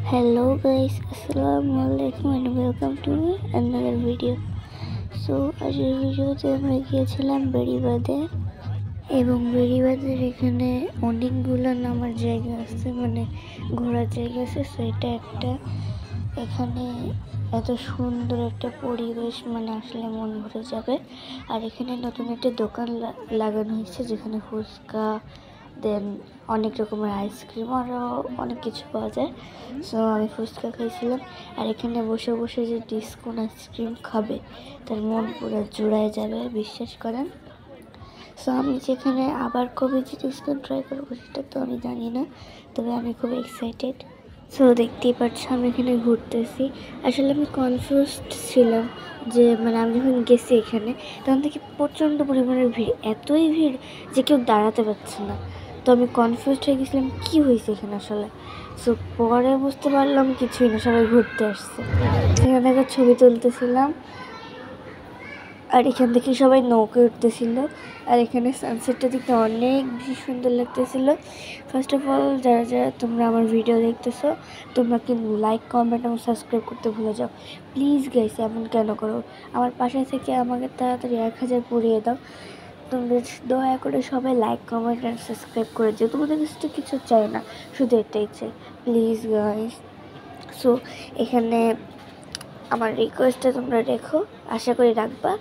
Hello guys, Assalamualaikum and welcome to another video. So আজকের ভিডিওতে আমরা গিয়েছিলাম বেড়িবাঁধে এবং বেড়িবাঁধের এখানে অনেকগুলো নামার জায়গা আছে, মানে ঘোরার জায়গা আছে। সো এটা একটা, এখানে এত সুন্দর একটা পরিবেশ, মানে আসলে মন ভরে যাবে। আর এখানে নতুন একটা দোকান লাগানো হয়েছে যেখানে ফুচকা, দেন অনেক রকমের আইসক্রিম আরও অনেক কিছু পাওয়া যায়। সো আমি ফুচকা খাইছিলাম, আর এখানে বসে বসে যে ডিসকন আইসক্রিম খাবে তার মন পুরো জুড়ায় যাবে, বিশ্বাস করেন। সো আমি যেখানে আবার কবে যে ডিসকন ট্রাই করবো সেটা তো আমি জানি না, তবে আমি খুব এক্সাইটেড। সো দেখতেই পাচ্ছি আমি এখানে ঘুরতেছি। আসলে আমি কনফিউজড ছিলাম যে মানে আমি যখন গেছি এখানে তখন থেকে প্রচণ্ড পরিমাণের ভিড়, এতই ভিড় যে কেউ দাঁড়াতে পারছে না। তো আমি কনফিউজড হয়ে গেছিলাম কী হয়েছে এখানে আসলে। সো পরে বুঝতে পারলাম কিছুই না, সবাই ঘুরতে আসছে। সেখান থেকে ছবি তুলতেছিলাম, আর এখান থেকে সবাই নৌকে উঠতেছিল, আর এখানে সানসেটটা দেখতে অনেক বেশি সুন্দর লাগতেছিল। ফার্স্ট অফ অল যারা যারা তোমরা আমার ভিডিও দেখতেছো, তোমরা কিন্তু লাইক, কমেন্ট এবং সাবস্ক্রাইব করতে ভুলে যাও প্লিজ গাইস। এমন কেন করো? আমার পাশে থেকে আমাকে তাড়াতাড়ি 1000 পুড়িয়ে দাও। তোমরা দয়া করে সবাই লাইক, কমেন্ট অ্যান্ড সাবস্ক্রাইব করে দিও। তোমাদের কাছে তো কিছু চাই না, শুধু এটাই চাই, প্লিজ গাইস। সো এখানে আমার রিকোয়েস্টটা তোমরা রেখো, আশা করি রাখবা।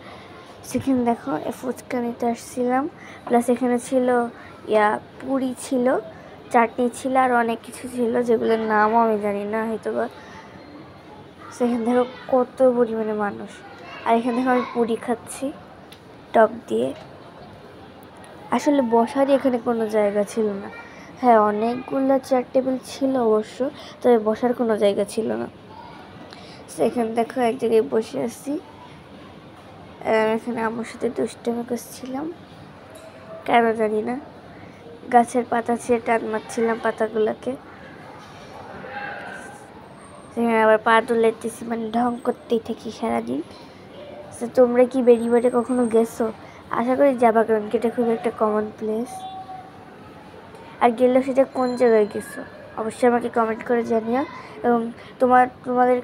সেখানে দেখো ফুচকা নিতে আসছিলাম, প্লাস এখানে ছিল পুরি ছিল, চাটনি ছিল, আর অনেক কিছু ছিল যেগুলোর নামও আমি জানি না হয়তো বা। সেখানে দেখো কত পরিমাণে মানুষ, আর এখানে দেখো আমি পুরি খাচ্ছি টক দিয়ে। আসলে বসারই এখানে কোনো জায়গা ছিল না। হ্যাঁ, অনেকগুলো চেয়ার টেবিল ছিল অবশ্য, তবে বসার কোনো জায়গা ছিল না। সেখানে দেখো এক জায়গায় বসে আছি, এখানে আমার সাথে দুষ্টামি করছিলাম কেন জানি না। গাছের পাতা ছিঁড়ে টান মারছিলাম পাতাগুলোকে। সেখানে আবার পা তুলেতেছি, মানে ঢং করতেই থাকি সারাদিন। তো তোমরা কি বেড়িবাঁধে কখনো গেছো? আশা করি যাবা, কারণ এটা খুব একটা কমন প্লেস। আর গেলেও সেটা কোন জায়গায় গেছো অবশ্যই আমাকে কমেন্ট করে জানিও। এবং তোমাদের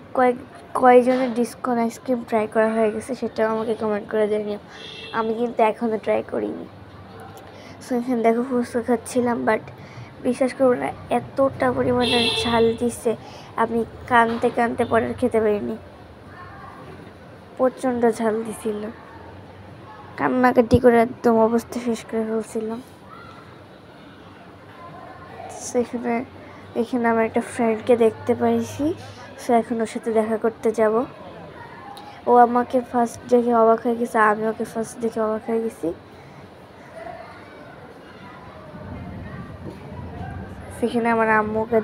কয়জনের ডিসকন আইসক্রিম ট্রাই করা হয়ে গেছে সেটাও আমাকে কমেন্ট করে জানিও। আমি কিন্তু এখনও ট্রাই করিনি। সো এখানে দেখো ফুচকা খাচ্ছিলাম, বাট বিশ্বাস করবো না এতটা পরিমাণে ঝাল দিচ্ছে, আমি কানতে কানতে পরে খেতে পারিনি, প্রচণ্ড ঝাল দিছিল। কান্নাকাটি করে একদম অবস্থা শেষ করে ফেলছিলাম। এখানে আমার একটা ফ্রেন্ডকে দেখতে পাইছি, সো এখন ওর সাথে দেখা করতে যাব। ও আমাকে ফার্স্ট দেখে অবাক হয়ে গেছে, আমি ওকে ফার্স্ট দেখে অবাক হয়ে গেছি। সেখানে আমার আম্মুকে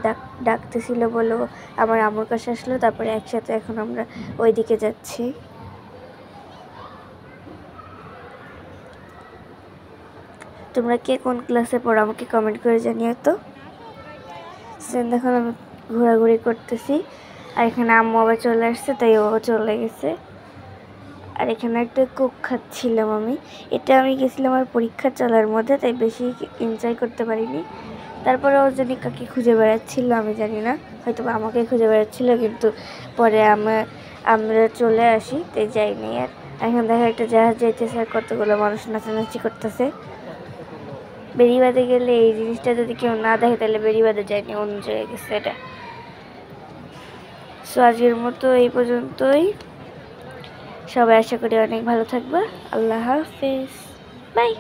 ডাকতেছিল বলে আমার আম্মুর কাছে আসলো, তারপরে একসাথে এখন আমরা ওই দিকে যাচ্ছি। তোমরা কে কোন ক্লাসে পড়ো আমাকে কমেন্ট করে জানিও তো। দেখুন আমি ঘোরাঘুরি করতেছি, আর এখানে আম্মু আবার চলে আসছে, তাই ও চলে গেছে। আর এখানে একটা কোক খাচ্ছিলাম আমি। এটা আমি গেছিলাম আমার পরীক্ষা চলার মধ্যে, তাই বেশি এনজয় করতে পারিনি। তারপরে ও যদি কাকে খুঁজে বেড়াচ্ছিল আমি জানি না, হয়তো আমাকে খুঁজে বেড়াচ্ছিল, কিন্তু পরে আমরা চলে আসি, তাই যাইনি। আর এখন দেখা একটা জাহাজ যাইতেছে আর কতগুলো মানুষ নাচানাচি করতেছে। বেড়িবাঁধে গেলে এই জিনিসটা যদি কেউ না দেখে তাহলে বেড়িবাঁধে যায়নি, অন্য জায়গায় গেছে এটা। সো আজকের মতো এই পর্যন্তই। সবাই আশা করি অনেক ভালো থাকবে। আল্লাহ হাফেজ, বাই।